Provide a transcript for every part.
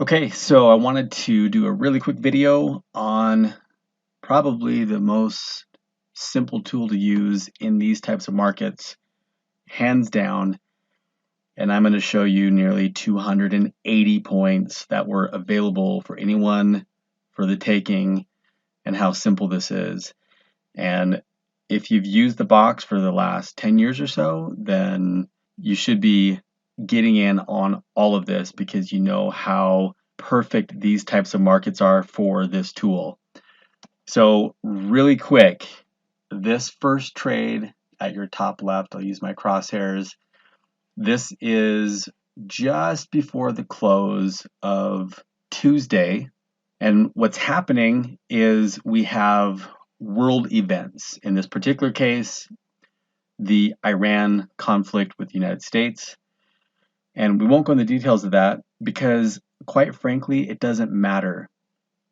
Okay, so I wanted to do a really quick video on probably the most simple tool to use in these types of markets, hands down, and I'm going to show you nearly 280 points that were available for anyone for the taking and how simple this is. And if you've used the box for the last 10 years or so, then you should be getting in on all of this because you know how perfect these types of markets are for this tool. So really quick, this first trade at your top left, I'll use my crosshairs. This is just before the close of Tuesday. And what's happening is we have world events. In this particular case, the Iran conflict with the United States. And we won't go into the details of that because, quite frankly, it doesn't matter.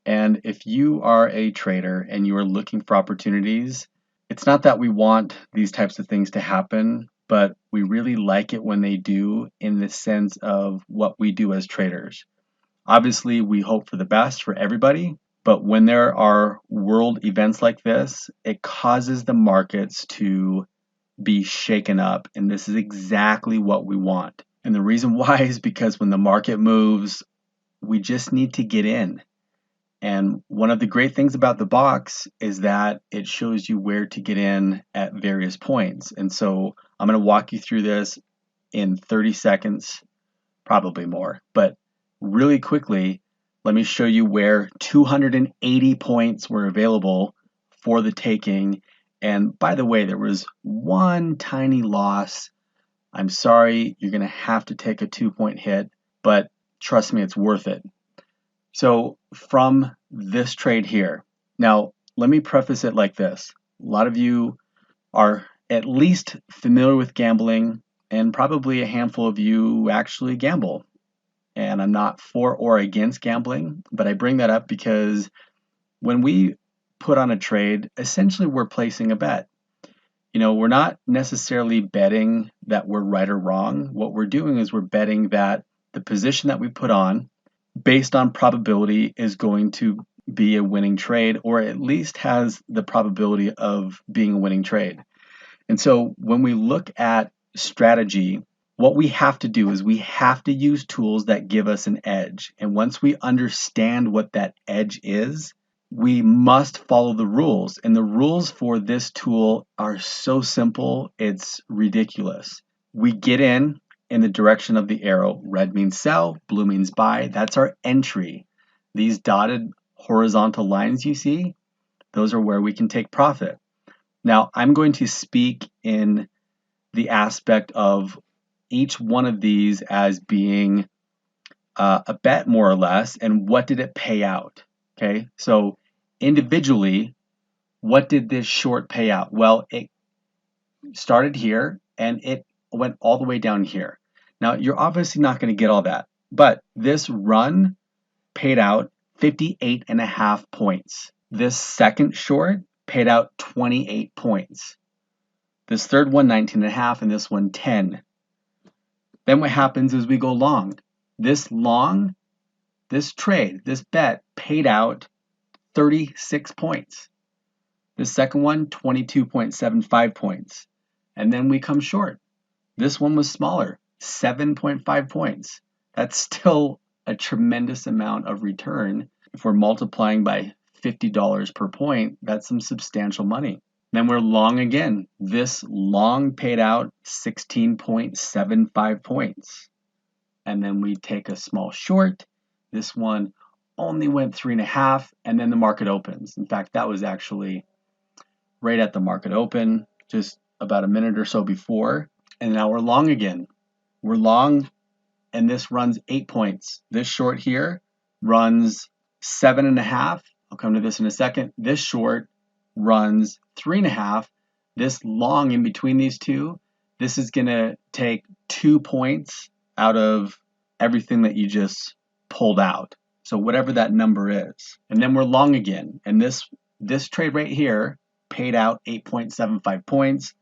And if you are a trader and you are looking for opportunities, it's not that we want these types of things to happen, but we really like it when they do in the sense of what we do as traders. Obviously, we hope for the best for everybody, but when there are world events like this, it causes the markets to be shaken up, and this is exactly what we want. And the reason why is because when the market moves, we just need to get in. And one of the great things about the box is that it shows you where to get in at various points. And so I'm going to walk you through this in 30 seconds, probably more. But really quickly, let me show you where 280 points were available for the taking. And by the way, there was one tiny loss. I'm sorry, you're going to have to take a 2-point hit, but trust me, it's worth it. So from this trade here, now let me preface it like this. A lot of you are at least familiar with gambling, and probably a handful of you actually gamble. And I'm not for or against gambling, but I bring that up because when we put on a trade, essentially we're placing a bet. We're not necessarily betting that we're right or wrong. What we're doing is we're betting that the position that we put on, based on probability, is going to be a winning trade, or at least has the probability of being a winning trade. And so when we look at strategy, what we have to do is we have to use tools that give us an edge. And once we understand what that edge is, we must follow the rules. And the rules for this tool are so simple, it's ridiculous. We get in the direction of the arrow. Red means sell, blue means buy. That's our entry. These dotted horizontal lines you see, those are where we can take profit. Now, I'm going to speak in the aspect of each one of these as being a bet, more or less, and what did it pay out? Okay, so individually, what did this short pay out? Well, it started here and it went all the way down here. Now, you're obviously not going to get all that, but this run paid out 58.5 points. This second short paid out 28 points. This third one, 19.5, and this one, 10. Then what happens is we go long. This trade, this bet paid out 36 points. The second one, 22.75 points. And then we come short. This one was smaller, 7.5 points. That's still a tremendous amount of return. If we're multiplying by $50 per point, that's some substantial money. Then we're long again. This long paid out 16.75 points. And then we take a small short. This one only went 3.5, and then the market opens. In fact, that was actually right at the market open, just about a minute or so before. And now we're long again. We're long, and this runs 8 points. This short here runs 7.5. I'll come to this in a second. This short runs 3.5. This long in between these two, this is going to take 2 points out of everything that you just pulled out. So whatever that number is. And then we're long again. And this trade right here paid out 8.75 points.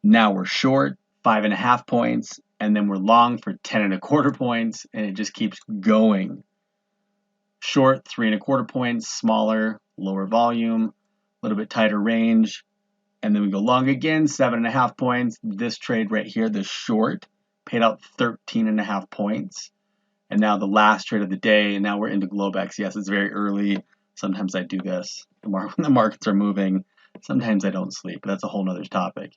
Now we're short 5.5 points, and then we're long for 10.25 points, and it just keeps going. Short, 3¼ points, smaller, lower volume, a little bit tighter range. And then we go long again, 7½ points. This trade right here, the short, paid out 13½ points. And now the last trade of the day, and now we're into Globex. Yes, it's very early. Sometimes I do this when the markets are moving. Sometimes I don't sleep, but that's a whole nother topic.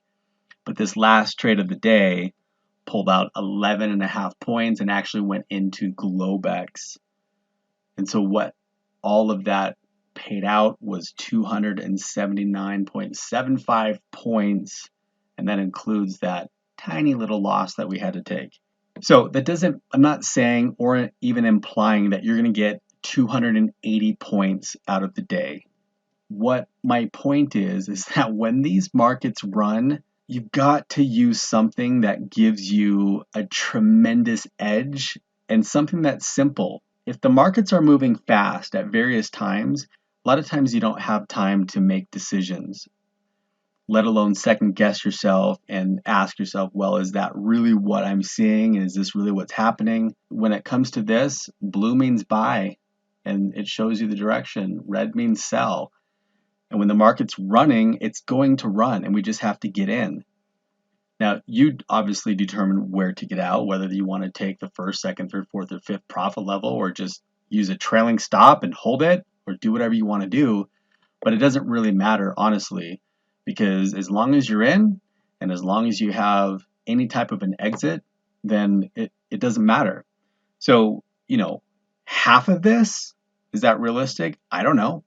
But this last trade of the day pulled out 11½ points and actually went into Globex. And so what all of that paid out was 279.75 points, and that includes that tiny little loss that we had to take. So that doesn't, I'm not saying or even implying that you're going to get 280 points out of the day. What my point is that when these markets run, you've got to use something that gives you a tremendous edge and something that's simple. If the markets are moving fast at various times, a lot of times you don't have time to make decisions, let alone second guess yourself and ask yourself, well, is that really what I'm seeing? Is this really what's happening? When it comes to this, blue means buy and it shows you the direction. Red means sell. And when the market's running, it's going to run and we just have to get in. Now, you obviously determine where to get out, whether you want to take the first, second, third, fourth, or fifth profit level, or just use a trailing stop and hold it, or do whatever you want to do. But it doesn't really matter, honestly, because as long as you're in and as long as you have any type of an exit, then it doesn't matter. So, half of this, is that realistic? I don't know.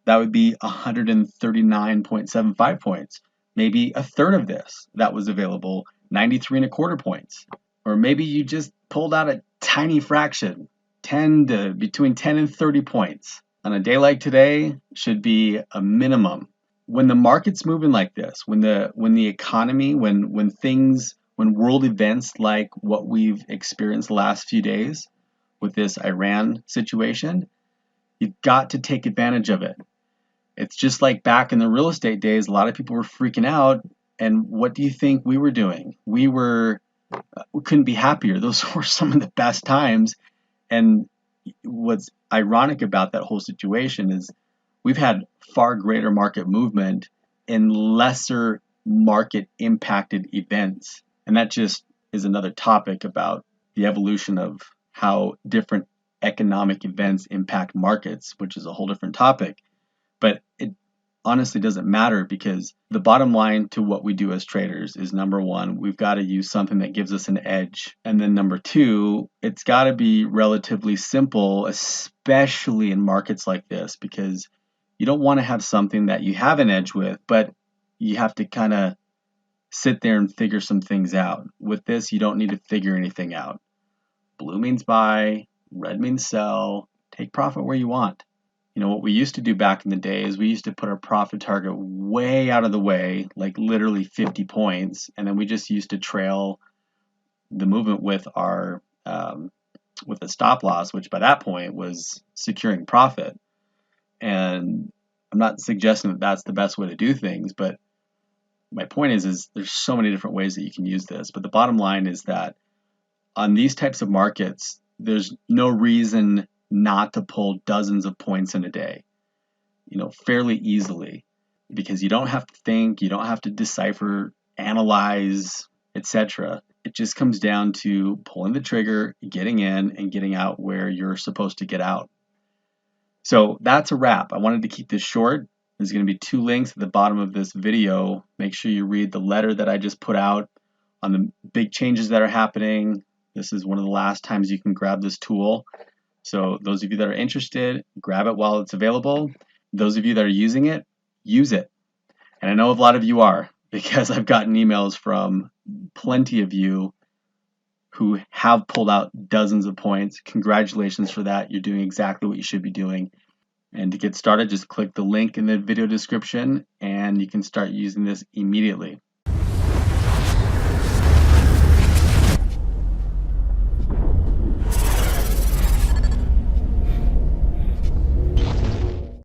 That would be 139.75 points. Maybe a third of this that was available, 93¼ points. Or maybe you just pulled out a tiny fraction, between 10 and 30 points. On a day like today, should be a minimum. When the market's moving like this, when the economy, when world events like what we've experienced the last few days with this Iran situation, you've got to take advantage of it. It's just like back in the real estate days, a lot of people were freaking out. And what do you think we were doing? We couldn't be happier. Those were some of the best times. And what's ironic about that whole situation is we've had far greater market movement in lesser market impacted events. And that just is another topic about the evolution of how different economic events impact markets, which is a whole different topic. But it honestly doesn't matter because the bottom line to what we do as traders is, number one, we've got to use something that gives us an edge. And then number two, it's got to be relatively simple, especially in markets like this, because you don't want to have something that you have an edge with, but you have to kind of sit there and figure some things out. With this, you don't need to figure anything out. Blue means buy, red means sell, take profit where you want. What we used to do back in the day is we used to put our profit target way out of the way, like literally 50 points, and then we just used to trail the movement with our with a stop loss, which by that point was securing profit. And I'm not suggesting that that's the best way to do things, but my point is there's so many different ways that you can use this. But the bottom line is that on these types of markets, there's no reason not to pull dozens of points in a day, fairly easily, because you don't have to think, you don't have to decipher, analyze, etc. It just comes down to pulling the trigger, getting in, and getting out where you're supposed to get out. So that's a wrap. I wanted to keep this short. There's going to be 2 links at the bottom of this video. Make sure you read the letter that I just put out on the big changes that are happening. This is one of the last times you can grab this tool. So those of you that are interested, grab it while it's available. Those of you that are using it, use it. And I know a lot of you are, because I've gotten emails from plenty of you who have pulled out dozens of points. Congratulations for that. You're doing exactly what you should be doing. And to get started, just click the link in the video description and you can start using this immediately.